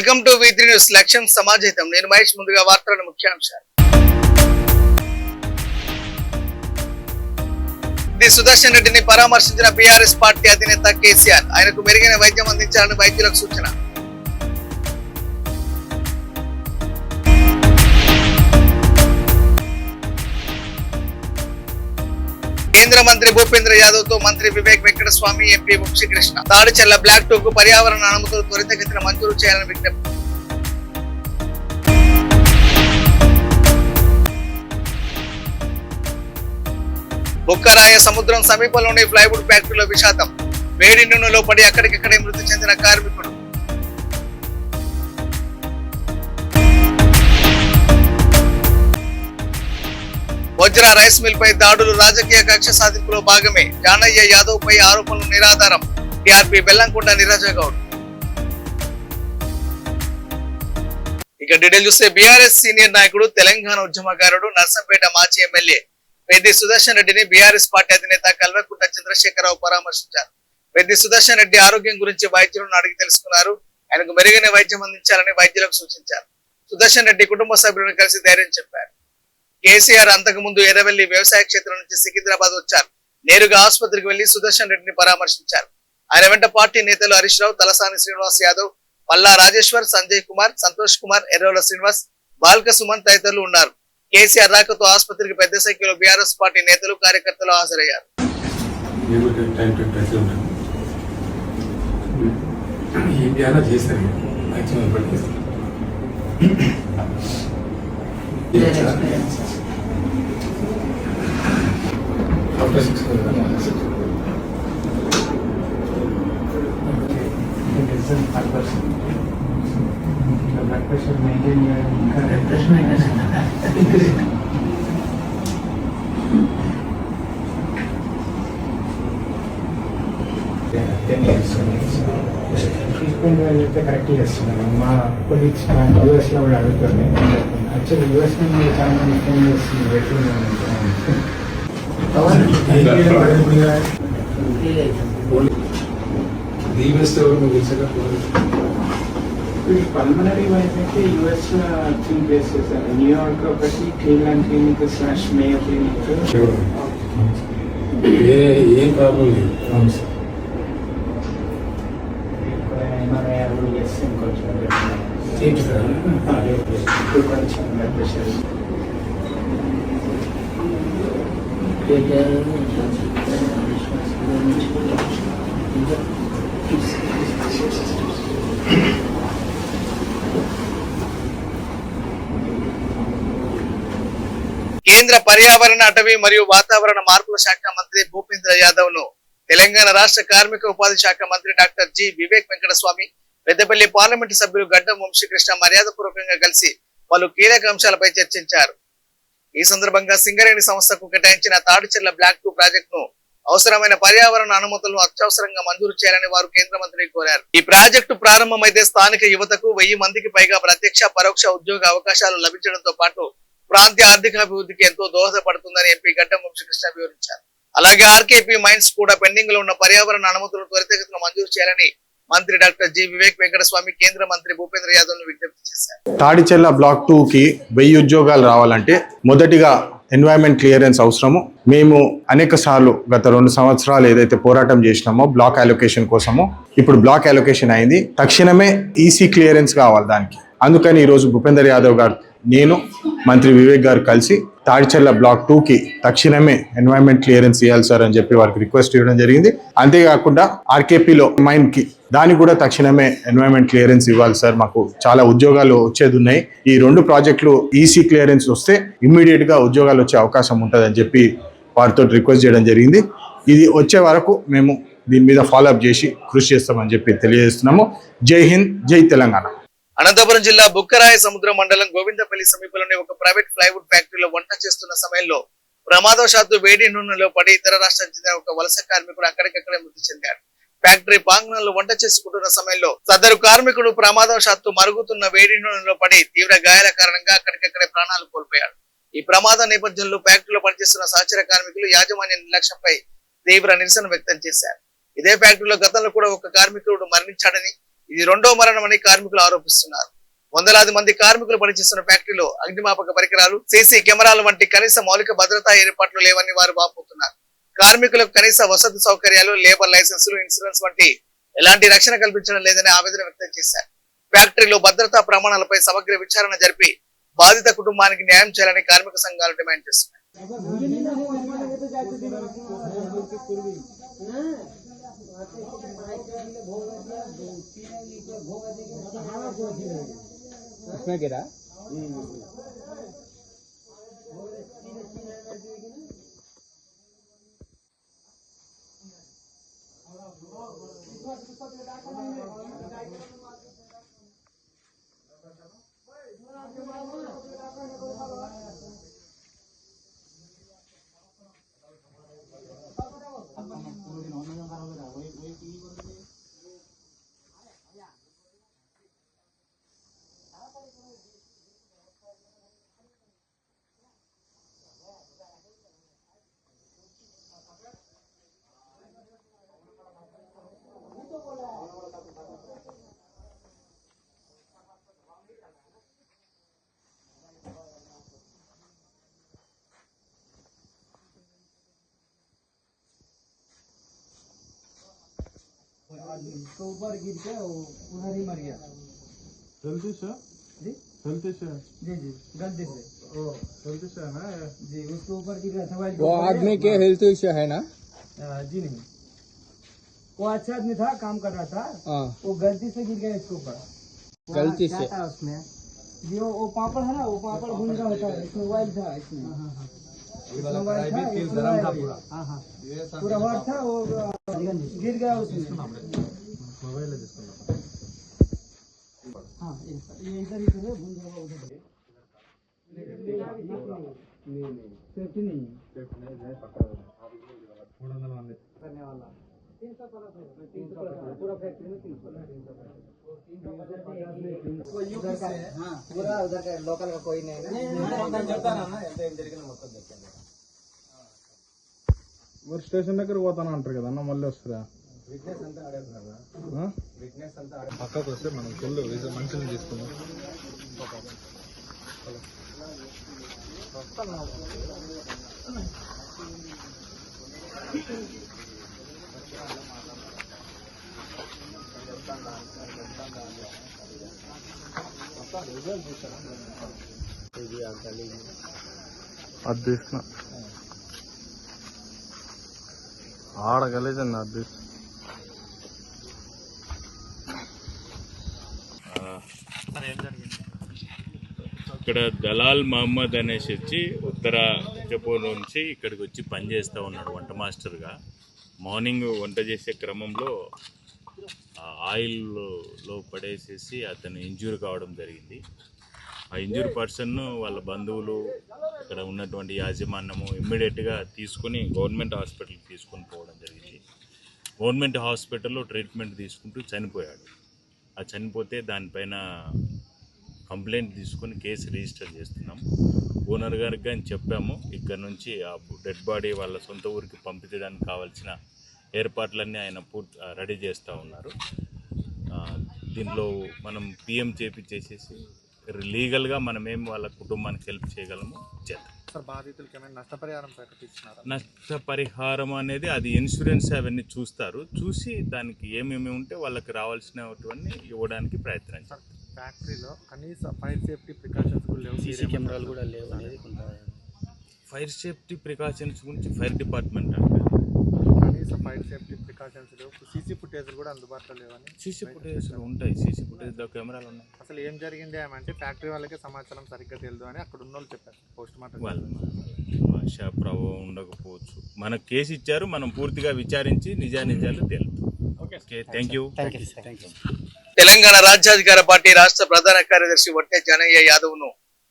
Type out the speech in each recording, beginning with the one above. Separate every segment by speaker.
Speaker 1: Welcome to V3 news. లక్ష్యం సమాజహితం. నేను మహేష్. ముందుగా వార్తల ముఖ్యాంశాలు. సుదర్శన్ రెడ్డిని పరామర్శించిన బీఆర్ఎస్ పార్టీ అధినేత కేసీఆర్. ఆయనకు మెరుగైన వైద్యం అందించాలని వైద్యులకు సూచన. కేంద్ర మంత్రి భూపేంద్ర యాదవ్ తో మంత్రి వివేక్ వెంకటస్వామి, ఎంపీ వంశీకృష్ణ. తాడిచెర్ల బ్లాక్ 2 కు పర్యావరణ అనుమతులు త్వరితగతిన మంజూరు చేయాలని విజ్ఞప్తి. బుక్కరాయ సముద్రం సమీపంలోని ప్లైవుడ్ ఫ్యాక్టరీలో విషాదం. వేడి నూనెలో పడి అక్కడికక్కడే మృతి చెందిన కార్మికుడు. వజ్ర రైస్ మిల్ పై దాడులు రాజకీయ కక్ష సాధింపులో భాగమే. జానయ్య యాదవ్ పై ఆరోపణలు నిరాధారం. టీఆర్పీ బెల్లంకొండ నిరాజగౌడ్. ఇక డీటెయిల్ చూస్తే బీఆర్ఎస్ సీనియర్ నాయకుడు, తెలంగాణ ఉద్యమకారుడు, నర్సంపేట మాజీ ఎమ్మెల్యే పెద్ది సుదర్శన్ రెడ్డిని బీఆర్ఎస్ పార్టీ అధినేత కల్వకుంట్ల చంద్రశేఖరరావు పరామర్శించారు. పెద్ది సుదర్శన్ రెడ్డి ఆరోగ్యం గురించి వైద్యులను అడిగి తెలుసుకున్నారు. ఆయనకు మెరుగైన వైద్యం అందించాలని వైద్యులకు సూచించారు. సుదర్శన్ రెడ్డి కుటుంబ సభ్యులను కలిసి ధైర్యం చెప్పారు. కేసీఆర్ అంతకు ముందు ఎర్రవెల్లి వ్యవసాయ క్షేత్రం నుంచి సికింద్రాబాద్ వచ్చారు. నేరుగా ఆసుపత్రికి వెళ్లి సుదర్శన్ రెడ్డిని పరామర్శించారు. ఆయన వెంట పార్టీ నేతలు హరీష్ రావు, తలసాని శ్రీనివాస్ యాదవ్, పల్లా రాజేశ్వర్, సంజయ్ కుమార్, సంతోష్ కుమార్, ఎర్రవెల్ల శ్రీనివాస్, బాల్క సుమన్ తదితరులు ఉన్నారు. కేసీఆర్ రాకతో ఆసుపత్రికి పెద్ద సంఖ్యలో బీఆర్ఎస్ పార్టీ నేతలు, కార్యకర్తలు హాజరయ్యారు.
Speaker 2: blood pressure maintain blood pressure treatment అయితే కరెక్ట్గా చేస్తున్నాను. మా కొలీగ్స్ యూఎస్లో కూడా అడుగుతున్నాయి. యాక్చువల్లీ యూఎస్ నుంచి చాలా మంది ఫోన్ చేస్తుంది పల్మనరీ వైజ్ అయితే యూఎస్ 3 ప్లేసెస్, న్యూయార్క్ ఒకటి, క్లీవ్లాండ్ క్లినిక్ / మేయో క్లినిక్.
Speaker 3: ఏం ప్రాబ్లం లేదు.
Speaker 2: MRI ఇంకొంచెం కొంచెం బ్లడ్ ప్రెషర్
Speaker 1: కేంద్ర పర్యావరణ, అటవీ మరియు వాతావరణ మార్పుల శాఖ మంత్రి భూపేంద్ర యాదవ్ ను తెలంగాణ రాష్ట్ర కార్మిక ఉపాధి శాఖ మంత్రి doctor G Vivek Venkataswamy, Peddapalli parliament సభ్యులు గడ్డం వంశీకృష్ణ మర్యాదపూర్వకంగా కలిసి పలు కీలక అంశాలపై చర్చించారు. ఈ సందర్భంగా సింగరేణి సంస్థకు కేటాయించిన తాడిచెర్ల బ్లాక్ 2 ప్రాజెక్టును అవసరమైన పర్యావరణ అనుమతులను అత్యవసరంగా మంజూరు చేయాలని వారు కేంద్ర మంత్రిని కోరారు. ఈ ప్రాజెక్టు ప్రారంభమైతే స్థానిక యువతకు 1000 మందికి పైగా ప్రత్యక్ష, పరోక్ష ఉద్యోగ అవకాశాలు లభించడంతో పాటు ప్రాంతీయ ఆర్థికాభివృద్ధికి ఎంతో దోహదపడుతుందని ఎంపీ గడ్డం వంశీకృష్ణ వివరించారు. అలాగే ఆర్కేపీ మైన్స్ కూడా పెండింగ్ లో ఉన్న పర్యావరణ అనుమతులను త్వరితగతిన మంజూరు చేయాలని మంత్రి డాక్టర్ జి వివేక్ వెంకటస్వామి కేంద్ర మంత్రి భూపేంద్ర యాదవ్ ను విజ్ఞప్తి చేశారు.
Speaker 4: తాడిచెర్ల బ్లాక్ 2 కి 1000 ఉద్యోగాలు రావాలంటే మొదటిగా ఎన్వైరన్మెంట్ క్లియరెన్స్ అవసరము. మేము అనేక సార్లు గత 2 సంవత్సరాలు ఏదైతే పోరాటం చేసినామో బ్లాక్ అలొకేషన్ కోసము, ఇప్పుడు బ్లాక్ అలొకేషన్ అయింది. తక్షణమే ఈసీ క్లియరెన్స్ కావాలి దానికి. అందుకని ఈరోజు భూపేంద్ర యాదవ్ గారు, నేను, మంత్రి వివేక్ గారు కలిసి తాడిచెర్ల బ్లాక్ 2 కి తక్షణమే ఎన్వైరన్మెంట్ క్లియరెన్స్ ఇవ్వాలి సార్ అని చెప్పి వారికి రిక్వెస్ట్ ఇవ్వడం జరిగింది. అంతేకాకుండా ఆర్కేపీలో మైన్ కి దానికి కూడా తక్షణమే ఎన్వైరన్మెంట్ క్లియరెన్స్ ఇవ్వాలి సార్, మాకు చాలా ఉద్యోగాలు వచ్చేది ఉన్నాయి. ఈ 2 ప్రాజెక్టులు ఈసీ క్లియరెన్స్ వస్తే ఇమ్మీడియట్ గా ఉద్యోగాలు వచ్చే అవకాశం ఉంటుంది అని చెప్పి వారితో రిక్వెస్ట్ చేయడం జరిగింది. ఇది వచ్చే వరకు మేము దీని మీద ఫాలోఅప్ చేసి కృషి చేస్తామని చెప్పి తెలియజేస్తున్నాము. జై హింద్, జై తెలంగాణ.
Speaker 1: అనంతపురం జిల్లా బుక్కరాయ సముద్ర మండలం గోవిందపల్లి సమీపంలోని ఒక ప్రైవేట్ ప్లైవుడ్ ఫ్యాక్టరీలో వంట చేస్తున్న సమయంలో ప్రమాదవశాత్తు వేడి నూనెలో పడి ఇతర రాష్ట్రానికి చెందిన ఒక వలస కార్మికుడు అక్కడికక్కడే మృతి చెందాడు. ఫ్యాక్టరీ ప్రాంగణంలో వంట చేసుకుంటున్న సమయంలో సదరు కార్మికుడు ప్రమాదవశాత్తు మరుగుతున్న వేడి నూనెలో పడి తీవ్ర గాయాల కారణంగా అక్కడికక్కడే ప్రాణాలు కోల్పోయాడు. ఈ ప్రమాద నేపథ్యంలో ఫ్యాక్టరీలో పనిచేస్తున్న సహచర కార్మికులు యాజమాన్య నిర్లక్ష్యంపై తీవ్ర నిరసన వ్యక్తం చేశారు. ఇదే ఫ్యాక్టరీలో గతంలో కూడా ఒక కార్మికుడు మరణించాడని, ఇది రెండో మరణమని కార్మికులు ఆరోపిస్తున్నారు. వందలాది మంది కార్మికులు పనిచేస్తున్న ఫ్యాక్టరీలో అగ్నిమాపక పరికరాలు, సీసీ కెమెరాలు వంటి కనీస మౌలిక భద్రతా ఏర్పాట్లు లేవని వారు వాపోతున్నారు. కార్మికులకు కనీస వసతి సౌకర్యాలు, లేబర్ లైసెన్సులు, ఇన్సూరెన్స్ వంటి ఎలాంటి రక్షణ కల్పించడం లేదని ఆవేదన వ్యక్తం చేశారు. ఫ్యాక్టరీలో భద్రతా ప్రమాణాలపై సమగ్ర విచారణ జరిపి బాధిత కుటుంబానికి న్యాయం చేయాలని కార్మిక సంఘాలు డిమాండ్ చేస్తున్నాయి.
Speaker 5: उसको ऊपर गिर के उधर ही मर गया।
Speaker 3: गलती से
Speaker 5: जी
Speaker 3: गलती से
Speaker 5: जी जी गलती से
Speaker 3: गलती से है ना
Speaker 5: जी उसके ऊपर गिर गया था।
Speaker 6: वो आदमी के हेल्थ इश्यू है ना?
Speaker 5: जी नहीं, वो अच्छा आदमी था, काम कर रहा था। वो गलती से गिर गया इसके ऊपर।
Speaker 6: गलती से
Speaker 5: था उसमें जी वो पापड़ है ना, वो पापड़ भून का होता है, इसमें मोबाइल था, इसमें मोबाइल था, पूरा वर्क था, वो गिर गया उसमें। हाँ ये इधर ही से भून गया उधर। सेफ्टी नहीं है करने वाला 300 पूरा फैक्ट्री में 300 हाँ पूरा उधर का लोकल का कोई नहीं
Speaker 3: మరి స్టేషన్ దగ్గర పోతాను అంటారు కదా అన్న, మళ్ళీ వస్తారా? పక్కకు వస్తే మనం ఫుల్ మనుషులు తీసుకున్నాం. అది తీసిన ఆడగలేదండి అది.
Speaker 7: ఇక్కడ దలాల్ మహమ్మద్ అనేసి వచ్చి ఉత్తర జపూర్ నుంచి ఇక్కడికి వచ్చి పనిచేస్తూ ఉన్నాడు వంట మాస్టర్గా. మార్నింగ్ వంట చేసే క్రమంలో ఆయిల్లో పడేసేసి అతను ఇంజ్యూర్ కావడం జరిగింది. ఆ ఇంజ్యూర్ పర్సన్ను వాళ్ళ బంధువులు, ఇక్కడ ఉన్నటువంటి యాజమాన్యము ఇమ్మీడియట్గా తీసుకుని గవర్నమెంట్ హాస్పిటల్కి తీసుకొని పోవడం జరిగింది. గవర్నమెంట్ హాస్పిటల్లో ట్రీట్మెంట్ తీసుకుంటూ చనిపోయాడు. ఆ చనిపోతే దానిపైన కంప్లైంట్ తీసుకొని కేసు రిజిస్టర్ చేస్తున్నాం. ఓనర్ గారికి కానీ చెప్పాము, ఇక్కడ నుంచి ఆ డెడ్ బాడీ వాళ్ళ సొంత ఊరికి పంపించడానికి కావాల్సిన ఏర్పాట్లన్నీ ఆయన రెడీ చేస్తూ ఉన్నారు. దీనిలో మనం పిఎం చేసేసి లీగల్గా మనమేం వాళ్ళ కుటుంబానికి హెల్ప్ చేయగలము చేద్దాం.
Speaker 3: సార్ బాధితులకి ఏమైనా నష్టపరిహారం ప్రకటించినారా?
Speaker 7: నష్టపరిహారం అనేది అది ఇన్సూరెన్స్ అవన్నీ చూస్తారు, చూసి దానికి ఏమేమి ఉంటే వాళ్ళకి రావాల్సినవన్నీ ఇవ్వడానికి ప్రయత్నం చేస్తారు.
Speaker 3: ఫ్యాక్టరీలో కనీస ఫైర్ సేఫ్టీ ప్రికాషన్స్ కూడా లేవు, సీసీ కెమెరాలు కూడా లేవు అనేది కొంత.
Speaker 7: ఫైర్ సేఫ్టీ ప్రికాషన్స్ గురించి ఫైర్ డిపార్ట్మెంట్ అంటే
Speaker 3: కనీస ఫైర్ సేఫ్టీ ప్రికాషన్స్ లేవు, సీసీ ఫుటేజ్లు కూడా అందుబాటులో లేవని.
Speaker 7: సీసీ ఫుటేజ్లు ఉంటాయి, సీసీ ఫుటేజ్లో కెమెరాలు ఉన్నాయి.
Speaker 3: అసలు ఏం జరిగింది ఏమంటే ఫ్యాక్టరీ వాళ్ళకే సమాచారం సరిగ్గా తెలియదు అని అక్కడ ఉన్న వాళ్ళు చెప్పారు. పోస్ట్ మార్టం
Speaker 7: వాళ్ళు భాషా ప్రభావం ఉండకపోవచ్చు. మనకు కేసు ఇచ్చారు, మనం పూర్తిగా విచారించి నిజానిజాలు తెలుపుతాం. Okay, thank you.
Speaker 1: Telangana Rajyadhikara party రాష్ట్ర ప్రధాన కార్యదర్శి వట్టే జనయ్య యాదవ్ ను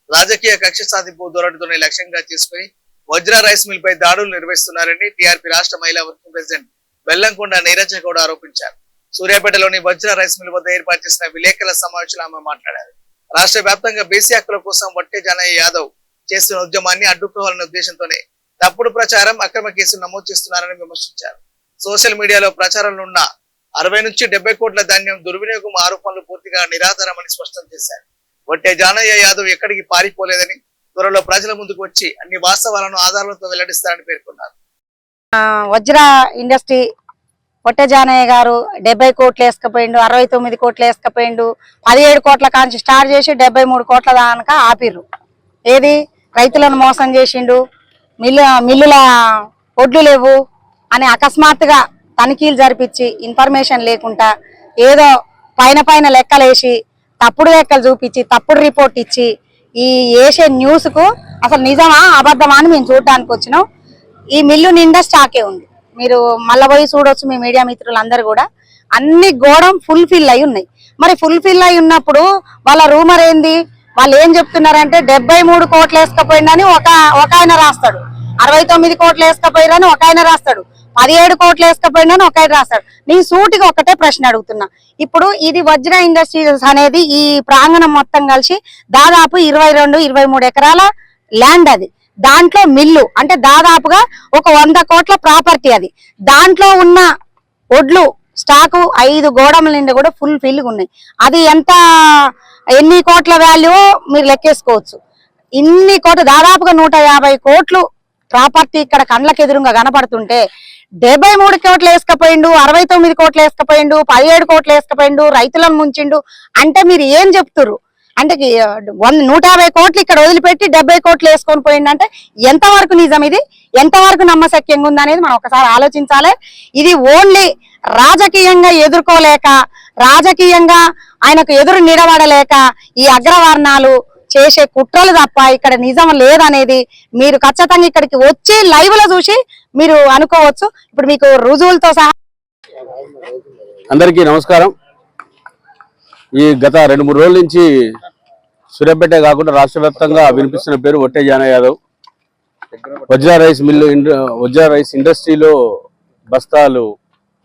Speaker 1: రాజకీయ కక్ష సాధింపు ధోరణితోనే లక్ష్యంగా చేసుకుని వజ్ర రైస్ మిల్ పై దాడులు నిర్వహిస్తున్నారని టీఆర్పీ రాష్ట్ర మహిళా వర్కింగ్ ప్రెసిడెంట్ బెల్లంకొండ నీరజ గౌడ ఆరోపించారు. సూర్యాపేటలోని వజ్ర రైస్ మిల్ వద్ద ఏర్పాటు చేసిన విలేకరుల సమావేశంలో ఆమె మాట్లాడారు. రాష్ట్ర వ్యాప్తంగా బీసీ హక్కుల కోసం వట్టే జనయ్య యాదవ్ చేస్తున్న ఉద్యమాన్ని అడ్డుకోవాలనే ఉద్దేశంతోనే తప్పుడు ప్రచారం, అక్రమ కేసులు నమోదు చేస్తున్నారని విమర్శించారు. సోషల్ మీడియాలో ప్రచారంలో ఉన్న 60 నుంచి 70 కోట్ల ధాన్యం దుర్వినియోగం ఆరోపణలు పూర్తిగా నిరాధారమని స్పష్టం చేశారు. వట్టే జానయ్య యాదవ్ ఎక్కడికి పారిపోలేదని త్వరలో ప్రజల ముందుకు వచ్చి అన్ని వాస్తవాలను ఆధారాలతో వెల్లడిస్తారని పేర్కొన్నారు.
Speaker 8: వజ్ర ఇండస్ట్రీ పొట్ట జానయ్య గారు 70 కోట్లు వేసుకపోయిండు, 69 కోట్లు వేసుకపోయిండు, 17 కోట్ల కాంచి స్టార్ట్ చేసి 73 కోట్ల దాకా ఆపిర్రు. ఏది రైతులను మోసం చేసిండు, మిల్లుల ఒడ్లు లేవు అని అకస్మాత్తుగా తనిఖీలు జరిపించి ఇన్ఫర్మేషన్ లేకుండా ఏదో పైన లెక్కలేసి తప్పుడు లెక్కలు చూపించి తప్పుడు రిపోర్ట్ ఇచ్చి ఈ వేసే న్యూస్కు అసలు నిజమా అబద్ధమా అని మేము చూడడానికి వచ్చినాం. ఈ మిల్లు నిండా స్టాకే ఉంది. మీరు మళ్ళీ పోయి చూడొచ్చు. మీ మీడియా మిత్రులందరూ కూడా అన్ని గోడం ఫుల్ఫిల్ అయి ఉన్నాయి. మరి ఫుల్ఫిల్ అయి ఉన్నప్పుడు వాళ్ళ రూమర్ ఏంది, వాళ్ళు ఏం చెప్తున్నారంటే 73 కోట్లు వేసుకపోయిందని ఒక ఆయన రాస్తాడు, 69 కోట్లు వేసుకపోయిరని ఒక ఆయన రాస్తాడు, 17 కోట్లు వేసుకపోయిందని ఒక ఆయన రాస్తాడు. నేను సూటిగా ఒకటే ప్రశ్న అడుగుతున్నా. ఇప్పుడు ఇది వజ్ర ఇండస్ట్రీస్ అనేది ఈ ప్రాంగణం మొత్తం కలిసి దాదాపు 22-23 ఎకరాల ల్యాండ్. అది దాంట్లో మిల్లు అంటే దాదాపుగా ఒక 100 కోట్ల ప్రాపర్టీ. అది దాంట్లో ఉన్న ఒడ్లు స్టాకు 5 గోడముల నిండా కూడా ఫుల్ ఫిల్గా ఉన్నాయి. అది ఎన్ని కోట్ల వాల్యూ మీరు లెక్కేసుకోవచ్చు. ఇన్ని కోట్లు దాదాపుగా 150 కోట్లు ప్రాపర్టీ ఇక్కడ కండ్లకు ఎదురుగా కనపడుతుంటే 73 కోట్లు వేసుకపోయిండు, 69 కోట్లు వేసుకపోయిండు, 17 కోట్లు వేసుకపోయిండు, రైతులను ముంచిండు అంటే మీరు ఏం చెప్తున్నారు? అంటే 150 కోట్లు ఇక్కడ వదిలిపెట్టి 70 కోట్లు వేసుకొని పోయిండు అంటే ఎంతవరకు నిజం, ఇది ఎంతవరకు నమ్మశక్యంగా ఉందనేది మనం ఒకసారి ఆలోచించాలి. ఇది ఓన్లీ రాజకీయంగా ఎదుర్కోలేక, రాజకీయంగా ఆయనకు ఎదురు నిలబడలేక ఈ అగ్రవర్ణాలు చేసే కుట్రలు తప్ప ఇక్కడ నిజం లేదనేది మీరు ఖచ్చితంగా ఇక్కడికి వచ్చి లైవ్ లో చూసి మీరు అనుకోవచ్చు. ఇప్పుడు మీకు రుజువులతో సహా.
Speaker 9: అందరికీ నమస్కారం. ఈ గత 2-3 రోజుల నుంచి సూర్యాపేట కాకుండా రాష్ట్ర వ్యాప్తంగా వినిపిస్తున్న పేరు వట్టే జానయ్య యాదవ్. వజ్ర రైస్ ఇండస్ట్రీలో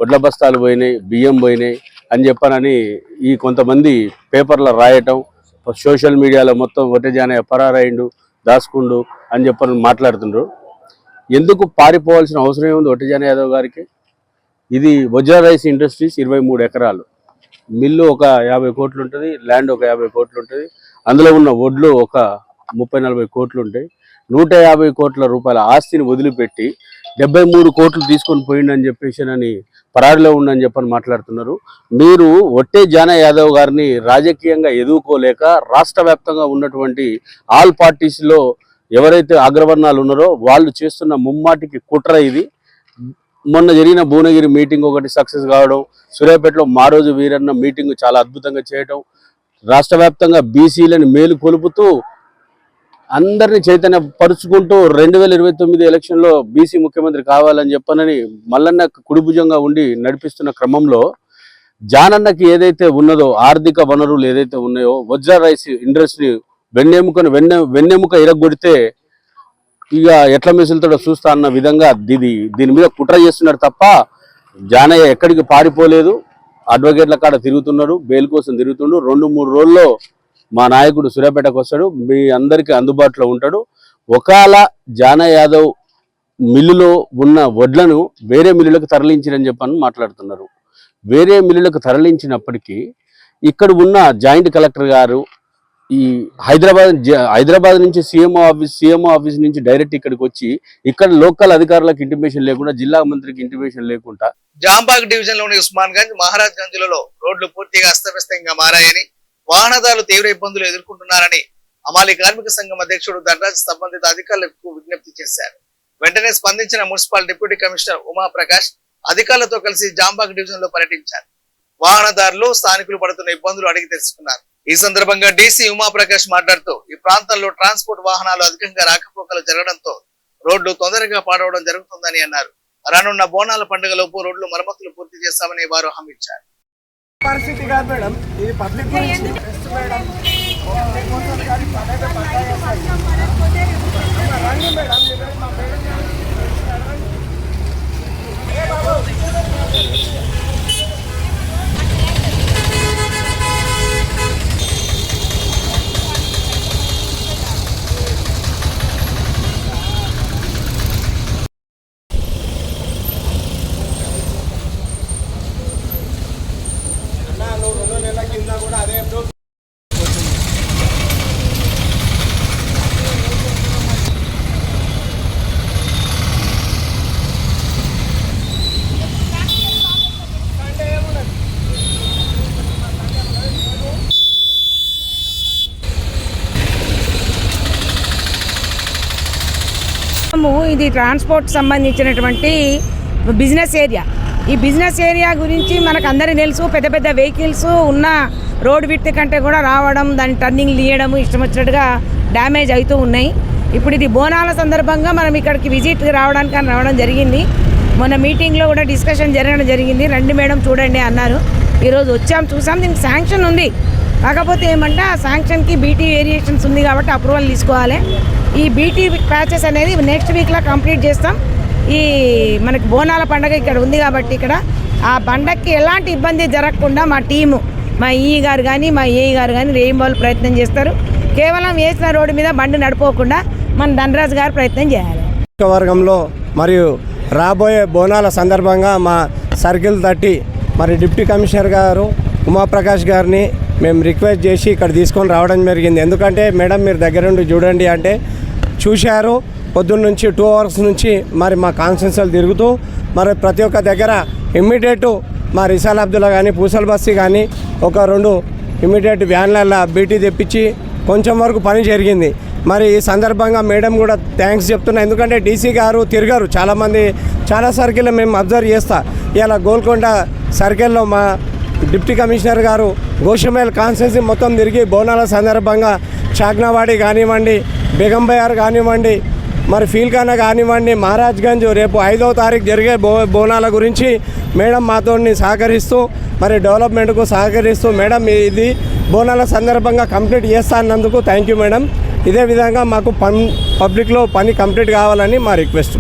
Speaker 9: వడ్ల బస్తాలు పోయినాయి, బియ్యం పోయినాయి అని చెప్పానని ఈ కొంతమంది పేపర్లో రాయటం, సోషల్ మీడియాలో మొత్తం వట్టే జానయ్య పరారైండు, దాసుకుండు అని చెప్పని మాట్లాడుతుండ్రు. ఎందుకు పారిపోవాల్సిన అవసరం ఏముంది వట్టే జానయ్య యాదవ్ గారికి? ఇది వజ్ర రైస్ ఇండస్ట్రీస్ 23 ఎకరాలు, మిల్లు ఒక 50 కోట్లు ఉంటుంది, ల్యాండ్ ఒక 50 కోట్లు ఉంటుంది, అందులో ఉన్న వడ్లు ఒక 30-40 కోట్లు ఉంటాయి. 150 కోట్ల రూపాయల ఆస్తిని వదిలిపెట్టి 73 కోట్లు తీసుకొని పోయిండని చెప్పేసి పరారిలో ఉండని చెప్పని మాట్లాడుతున్నారు. మీరు వట్టే జానయ్య యాదవ్ గారిని రాజకీయంగా ఎదుర్కోలేక రాష్ట్ర వ్యాప్తంగా ఉన్నటువంటి ఆల్ పార్టీస్లో ఎవరైతే అగ్రవర్ణాలు ఉన్నారో వాళ్ళు చేస్తున్న ముమ్మాటికి కుట్ర ఇది. మొన్న జరిగిన భువనగిరి మీటింగ్ ఒకటి సక్సెస్ కావడం, సూర్యాపేటలో మారోజు వీరన్న మీటింగ్ చాలా అద్భుతంగా చేయడం, రాష్ట్ర వ్యాప్తంగా బీసీలను మేలు కొలుపుతూ అందరినీ చైతన్య పరుచుకుంటూ 2029 ఎలక్షన్లో బీసీ ముఖ్యమంత్రి కావాలని చెప్పనని మల్లన్న కుడిభుజంగా ఉండి నడిపిస్తున్న క్రమంలో జానన్నకి ఏదైతే ఉన్నదో ఆర్థిక వనరులు ఏదైతే ఉన్నాయో వజ్ర రైస్ ఇండస్ట్రీ వెన్నెముక ఇరగొడితే ఇక ఎట్లా మిసులుతాడో చూస్తా అన్న విధంగా దీని మీద కుట్ర చేస్తున్నారు తప్ప జానయ్య ఎక్కడికి పారిపోలేదు. అడ్వకేట్ల కాడ తిరుగుతున్నాడు, బెయిల్ కోసం తిరుగుతుండు. 2-3 రోజుల్లో మా నాయకుడు సూర్యాపేటకు వస్తాడు, మీ అందరికీ అందుబాటులో ఉంటాడు. ఒకవేళ జానయ్య యాదవ్ మిల్లులో ఉన్న వడ్లను వేరే మిల్లులకు తరలించిరని చెప్పని మాట్లాడుతున్నారు. వేరే మిల్లులకు తరలించినప్పటికీ ఇక్కడ ఉన్న జాయింట్ కలెక్టర్ గారు ఈ హైదరాబాద్ నుంచి సీఎంఓ ఆఫీస్ నుంచి డైరెక్ట్ ఇక్కడికి వచ్చి ఇక్కడ లోకల్ అధికారులకు ఇంటిమేషన్ లేకుండా, జిల్లా మంత్రికి ఇంటిమేషన్ లేకుండా
Speaker 1: జాంబాగ్ డివిజన్ లోని ఉస్మాన్ గంజ్, మహారాజ్ గంజ్లలో రోడ్లు పూర్తిగా అస్తవ్యస్తంగా మారాయని, వాహనదారులు తీవ్ర ఇబ్బందులు ఎదుర్కొంటున్నారని అమాలి కార్మిక సంఘం అధ్యక్షుడు ధనరాజ్ సంబంధిత అధికారులకు విజ్ఞప్తి చేశారు. వెంటనే స్పందించిన మున్సిపల్ డిప్యూటీ కమిషనర్ ఉమాప్రకాష్ అధికారులతో కలిసి జాంబాగ్ డివిజన్ లో పర్యటించారు. వాహనదారులు, స్థానికులు పడుతున్న ఇబ్బందులు అడిగి తెలుసుకున్నారు. ఈ సందర్భంగా డీసీ ఉమాప్రకాష్ మాట్లాడుతూ ఈ ప్రాంతంలో ట్రాన్స్పోర్ట్ వాహనాలు అధికంగా రాకపోకలు జరగడంతో రోడ్లు తొందరగా పాడవడం జరుగుతుందని అన్నారు. రానున్న బోనాల పండుగలోపు రోడ్లు మరమ్మతులు పూర్తి చేస్తామని వారు హామీ ఇచ్చారు.
Speaker 5: పరిస్థితి కాదు మేడం, ఇది పబ్లిక్ గురించి మేడం.
Speaker 8: ఇది ట్రాన్స్పోర్ట్ సంబంధించినటువంటి బిజినెస్ ఏరియా. ఈ బిజినెస్ ఏరియా గురించి మనకు అందరికీ తెలుసు. పెద్ద పెద్ద వెహికల్స్ ఉన్న రోడ్ విడ్త్ కంటే కూడా రావడం, దాన్ని టర్నింగ్ తీయడం ఇష్టం వచ్చినట్టుగా డ్యామేజ్ అవుతూ ఉన్నాయి. ఇప్పుడు ఇది బోనాల సందర్భంగా మనం ఇక్కడికి విజిట్ రావడం జరిగింది. మొన్న మీటింగ్లో కూడా డిస్కషన్ జరగడం జరిగింది. రండి మేడం చూడండి అన్నారు. ఈరోజు చూసాం. దీనికి శాంక్షన్ ఉంది. కాకపోతే ఏమంటే ఆ శాంక్షన్కి బీటీ వేరియేషన్స్ ఉంది కాబట్టి అప్రూవల్ తీసుకోవాలి. ఈ బీటీ ప్యాచెస్ అనేది నెక్స్ట్ వీక్లో కంప్లీట్ చేస్తాం. ఈ మనకి బోనాల పండుగ ఇక్కడ ఉంది కాబట్టి ఇక్కడ ఆ పండగకి ఎలాంటి ఇబ్బంది జరగకుండా మా టీము, మా ఈఈ గారు కానీ మా ఏఈ గారు కానీ రేయింబాల్ ప్రయత్నం చేస్తారు. కేవలం వేసిన రోడ్డు మీద బండి నడిపోకుండా మన ధనరాజు గారు ప్రయత్నం చేయాలి.
Speaker 5: వర్గంలో మరియు రాబోయే బోనాల సందర్భంగా మా సర్కిల్ 30 మరి డిప్యూటీ కమిషనర్ గారు ఉమాప్రకాష్ గారిని మేము రిక్వెస్ట్ చేసి ఇక్కడ తీసుకొని రావడం జరిగింది. ఎందుకంటే మేడం మీరు దగ్గరుండి చూడండి అంటే చూశారు. పొద్దున్న నుంచి 2 hours నుంచి మరి మా కాన్స్టిట్యున్సీలు తిరుగుతూ మరి ప్రతి ఒక్క దగ్గర ఇమ్మీడియట్ మా రిసాల్ అబ్దుల్లా కానీ పూసల్ బస్సీ కానీ ఒక 2 ఇమ్మీడియట్ వ్యాన్ల బీటీ తెప్పించి కొంచెం వరకు పని జరిగింది. మరి ఈ సందర్భంగా మేడం కూడా థ్యాంక్స్ చెప్తున్నా. ఎందుకంటే డీసీ గారు తిరిగారు చాలామంది, చాలా సర్కిల్లో మేము అబ్జర్వ్ చేస్తా. ఇలా గోల్కొండ సర్కిల్లో మా డిప్యూటీ కమిషనర్ గారు గోషమేల్ కాన్స్టిట్యున్సీ మొత్తం తిరిగి బోనాల సందర్భంగా చాక్నావాడి కానివ్వండి, బేగంబయార్ కానివ్వండి, మరి ఫీల్ఖానా కానివ్వండి, మహారాజ్గంజ్ రేపు 5వ తారీఖు జరిగే బోనాల గురించి మేడం మాతో సహకరిస్తూ మరి డెవలప్మెంట్కు సహకరిస్తూ మేడం ఇది బోనాల సందర్భంగా కంప్లీట్ చేస్తా అన్నందుకు థ్యాంక్ యూ మేడం. ఇదే విధంగా మాకు పబ్లిక్లో పని కంప్లీట్ కావాలని మా రిక్వెస్ట్.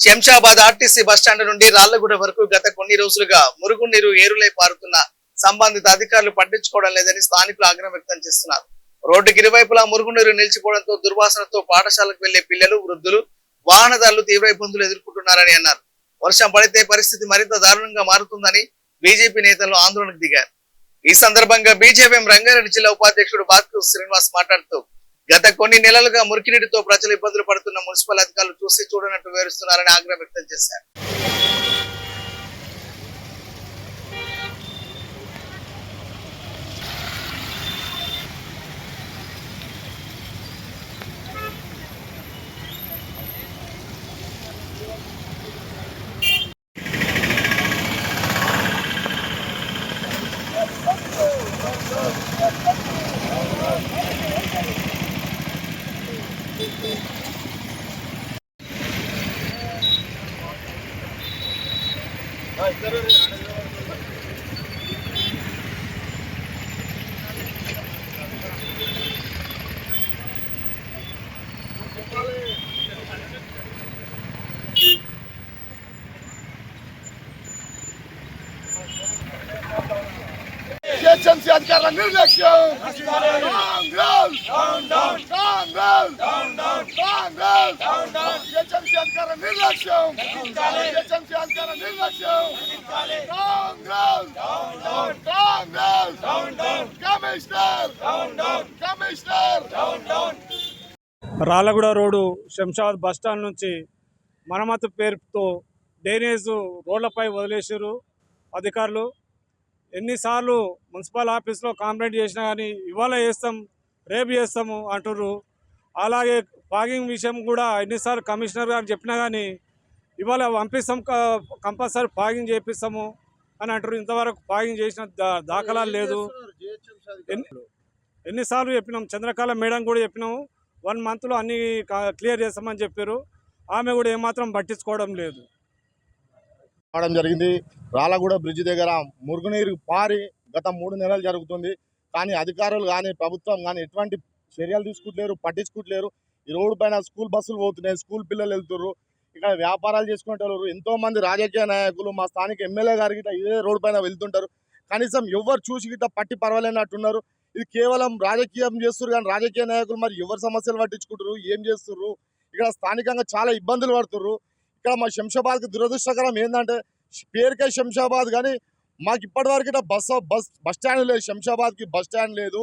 Speaker 1: శంషాబాద్ ఆర్టీసీ బస్టాండ్ నుండి రాళ్లగూడ వరకు గత కొన్ని రోజులుగా మురుగునీరు ఏరులై పారుతున్న సంబంధిత అధికారులు పట్టించుకోవడం లేదని స్థానికులు ఆగ్రహం వ్యక్తం చేస్తున్నారు. రోడ్డుకి ఇరువైపులా మురుగునీరు నిలిచిపోవడంతో దుర్వాసనతో పాఠశాలకు వెళ్లే పిల్లలు, వృద్ధులు, వాహనదారులు తీవ్ర ఇబ్బందులు ఎదుర్కొంటున్నారని అన్నారు. వర్షం పడితే పరిస్థితి మరింత దారుణంగా మారుతుందని బీజేపీ నేతలు ఆందోళనకు దిగారు. ఈ సందర్భంగా బీజేపీ రంగారెడ్డి జిల్లా ఉపాధ్యక్షుడు బాత్కు శ్రీనివాస్ మాట్లాడుతూ గత కొన్ని నెలలుగా మురికినీటితో ప్రజలు ఇబ్బందులు పడుతున్న మున్సిపల్ అధికారులు చూసి చూడనట్టు వివరిస్తున్నారని ఆగ్రహం వ్యక్తం చేశారు.
Speaker 10: జిహెచ్ఎంసీ అధికారుల నిర్లక్ష్యం. జిహెచ్ఎంసీ అధికారుల నిర్లక్ష్యం. జిహెచ్ఎంసీ అధికారుల నిర్లక్ష్యం. Commissioner.
Speaker 3: Rallaguda road Shamshabad bus stand నుంచి మరమ్మతు పేరుతో డ్రైనేజ్ రోడ్లపై వదిలేసారు అధికారులు. ఎన్నిసార్లు మున్సిపల్ ఆఫీస్లో కంప్లైంట్ చేసినా కానీ ఇవాళ చేస్తాం, రేపు చేస్తాము అంటుర్రు. అలాగే ఫాగింగ్ విషయం కూడా ఎన్నిసార్లు కమిషనర్ గారు చెప్పినా కానీ ఇవాళ పంపిస్తాం, కంపల్సరీ ఫాగింగ్ చేపిస్తాము అని అంటారు. ఇంతవరకు ఫాగింగ్ చేసిన దాఖలాలు లేదు. ఎన్నిసార్లు చెప్పినాం, చంద్రకళ మేడం కూడా చెప్పినాము 1 monthలో అన్నీ క్లియర్ చేస్తామని చెప్పారు. ఆమె కూడా ఏమాత్రం పట్టించుకోవడం లేదు.
Speaker 10: జరిగింది. రాళ్లగూడ బ్రిడ్జి దగ్గర మురుగునీరు పారి గత 3 నెలలు జరుగుతుంది. కానీ అధికారులు కానీ ప్రభుత్వం కానీ ఎటువంటి చర్యలు తీసుకుంటలేరు, పట్టించుకుంటలేరు. ఈ రోడ్డు పైన స్కూల్ బస్సులు పోతున్నాయి, స్కూల్ పిల్లలు వెళ్తుర్రు, ఇక్కడ వ్యాపారాలు చేసుకుంటారు. ఎంతో మంది రాజకీయ నాయకులు, మా స్థానిక ఎమ్మెల్యే గారు గిట్ట ఇదే రోడ్డు పైన వెళ్తుంటారు. కనీసం ఎవరు చూసి గిట్ట పట్టి పర్వాలేనట్టున్నారు. ఇది కేవలం రాజకీయం చేస్తున్నారు కానీ రాజకీయ నాయకులు మరి ఎవరు సమస్యలు పట్టించుకుంటారు, ఏం చేస్తుర్రు? ఇక్కడ స్థానికంగా చాలా ఇబ్బందులు పడుతుర్రు. ఇక్కడ మా శంషాబాద్కి దురదృష్టకరం ఏంటంటే పేరుకే శంషాబాద్ కానీ మాకు ఇప్పటివరకు ఇట్లా బస్ స్టాండ్ లేదు. శంషాబాద్కి బస్ స్టాండ్ లేదు,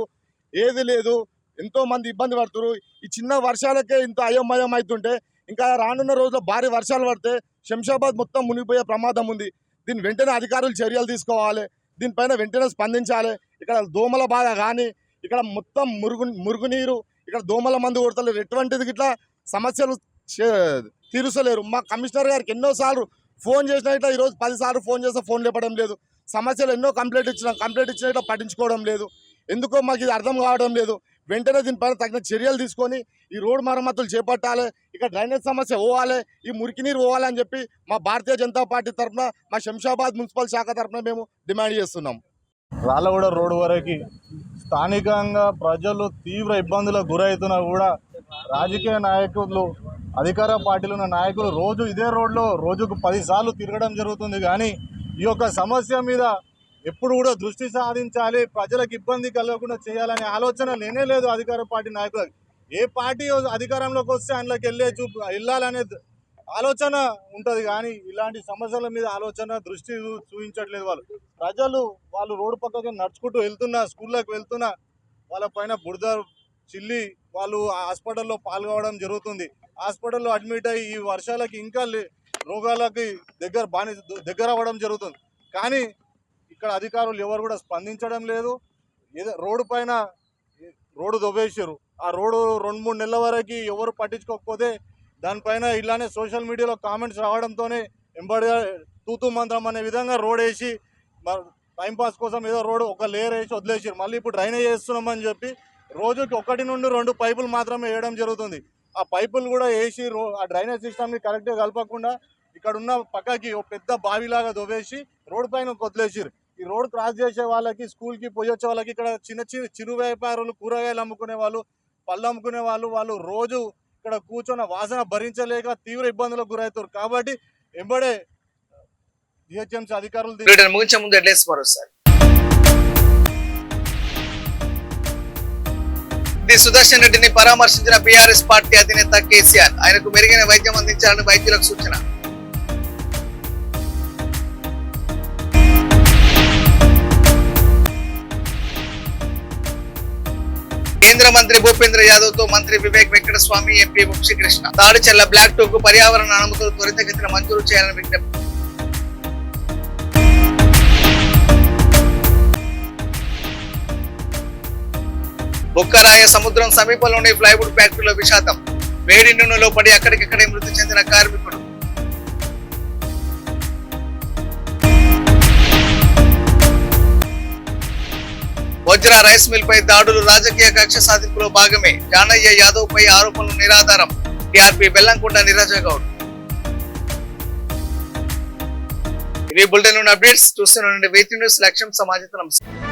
Speaker 10: ఏది లేదు. ఎంతో మంది ఇబ్బంది పడుతున్నారు. ఈ చిన్న వర్షాలకే ఇంత అయోమయం అవుతుంటే ఇంకా రానున్న రోజుల్లో భారీ వర్షాలు పడితే శంషాబాద్ మొత్తం మునిగిపోయే ప్రమాదం ఉంది. దీని వెంటనే అధికారులు చర్యలు తీసుకోవాలి, దీనిపైన వెంటనే స్పందించాలి. ఇక్కడ దోమల బాధ కానీ ఇక్కడ మొత్తం మురుగునీరు, ఇక్కడ దోమల మందు కొడతలేరు. ఎటువంటిది ఇట్లా సమస్యలు తీరుస్తలేరు. మా కమిషనర్ గారికి ఎన్నోసార్లు ఫోన్ చేసినా ఇట్లా ఈరోజు 10 సార్లు ఫోన్ చేస్తే ఫోన్ లేపడం లేదు. సమస్యలు ఎన్నో కంప్లైంట్ ఇచ్చినా ఇట్లా పట్టించుకోవడం లేదు. ఎందుకో మాకు ఇది అర్థం కావడం లేదు. వెంటనే దీనిపైన తగిన చర్యలు తీసుకొని ఈ రోడ్డు మరమ్మతులు చేపట్టాలి, ఇక్కడ డ్రైనేజ్ సమస్య పోవాలి, ఈ మురికి నీరు పోవాలి అని చెప్పి మా భారతీయ జనతా పార్టీ తరఫున, మా శంషాబాద్ మున్సిపల్ శాఖ తరఫున మేము డిమాండ్ చేస్తున్నాం.
Speaker 11: రాళ్ళగూడ రోడ్డు వరకు స్థానికంగా ప్రజలు తీవ్ర ఇబ్బందులకు గురవుతున్నా కూడా రాజకీయ నాయకులు, అధికార పార్టీలో ఉన్న నాయకులు రోజు ఇదే రోడ్లో రోజుకు 10 సార్లు తిరగడం జరుగుతుంది. కానీ ఈ యొక్క సమస్య మీద ఎప్పుడు కూడా దృష్టి సాధించాలి, ప్రజలకు ఇబ్బంది కలగకుండా చేయాలనే ఆలోచన లేనే లేదు అధికార పార్టీ నాయకులకు. ఏ పార్టీ అధికారంలోకి వస్తే అందులోకి వెళ్ళాలనే ఆలోచన ఉంటుంది, కానీ ఇలాంటి సమస్యల మీద ఆలోచన దృష్టి చూపించట్లేదు. ప్రజలు రోడ్డు పక్కకి నడుచుకుంటూ వెళ్తున్నా, స్కూళ్ళకి వెళ్తున్నా వాళ్ళ పైన బురద చిల్లి వాళ్ళు హాస్పిటల్లో పాల్గొనడం జరుగుతుంది. హాస్పిటల్లో అడ్మిట్ అయ్యి ఈ వర్షాలకి ఇంకా రోగాలకి దగ్గర అవ్వడం జరుగుతుంది. కానీ ఇక్కడ అధికారులు ఎవరు కూడా స్పందించడం లేదు. ఏదో రోడ్డు పైన రోడ్డు దొబ్బేసారు. ఆ రోడ్డు 2-3 నెలల వరకు ఎవరు పట్టించుకోకపోతే దానిపైన ఇలానే సోషల్ మీడియాలో కామెంట్స్ రావడంతోనే ఎంబడి తూతూ మంత్రం అనే విధంగా రోడ్ వేసి టైంపాస్ కోసం ఏదో రోడ్ ఒక లేయర్ వేసి వదిలేసారు. మళ్ళీ ఇప్పుడు డ్రైనేజ్ చేస్తున్నామని చెప్పి రోజుకి 1 నుండి 2 పైపులు మాత్రమే వేయడం జరుగుతుంది. ఆ పైపులు కూడా వేసి ఆ డ్రైనేజ్ సిస్టమ్ని కరెక్ట్గా కలపకుండా ఇక్కడ ఉన్న పక్కకి ఒక పెద్ద బావిలాగా దొవేసి రోడ్డు పైన వదిలేసారు. ఈ రోడ్ క్రాస్ చేసే వాళ్ళకి, స్కూల్కి పోయి వచ్చే వాళ్ళకి, ఇక్కడ చిరు వ్యాపారులు, కూరగాయలు అమ్ముకునే వాళ్ళు, పళ్ళు అమ్ముకునే వాళ్ళు రోజు ఇక్కడ కూర్చొని వాసన భరించలేక తీవ్ర ఇబ్బందులకు గురవుతారు. కాబట్టి ఎంబడే జిహెచ్ఎంసీ అధికారులు
Speaker 1: ముగించే ముందు అడ్రస్ మరోసారి. సుదర్శన్ రెడ్డిని పరామర్శించిన బీఆర్ఎస్ పార్టీ అధినేత కేసీఆర్. ఆయనకు మెరుగైన వైద్యం అందించాలని వైద్యులకు సూచన. కేంద్ర మంత్రి భూపేంద్ర యాదవ్ తో మంత్రి వివేక్ వెంకటస్వామి, ఎంపీ వంశీకృష్ణ. తాడిచెర్ల బ్లాక్ 2 కు పర్యావరణ అనుమతులు త్వరితగతిన మంజూరు చేయాలని విజ్ఞప్తి. బుక్కరాయ సముద్రం సమీపంలోని ప్లైవుడ్ ఫ్యాక్టరీలో విషాదం. వేడి నూనెలో పడి అక్కడికక్కడే మృతి చెందిన కార్మికుడు. వజ్రా రైస్ మిల్ పై దాడులు రాజకీయ కక్ష సాధింపులో భాగమే. జానయ్య యాదవ్ పై ఆరోపణలు నిరాధారం. టీఆర్పీ బెల్లంకొండ నీరజగౌడ్. ఇవి బులెటిన్ అప్డేట్స్. చూస్తూనే ఉండండి V3 న్యూస్. లక్ష్యం సమాజం.